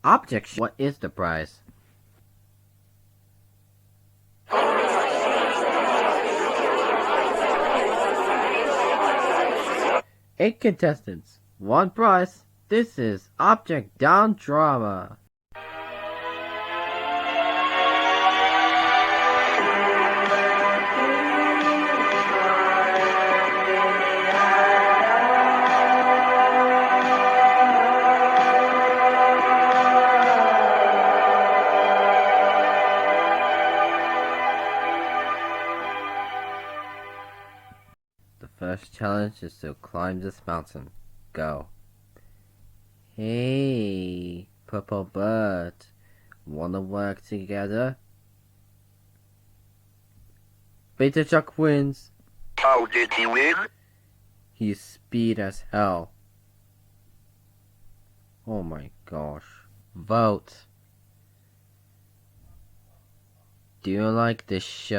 Objection. What is the prize? 8 contestants, 1 prize. This is Object Down Drama. The first challenge is to climb this mountain. Go. Hey, Purple Bird. Wanna work together? Beta Chuck wins. How did he win? He's speed as hell. Oh my gosh. Vote. Do you like this show?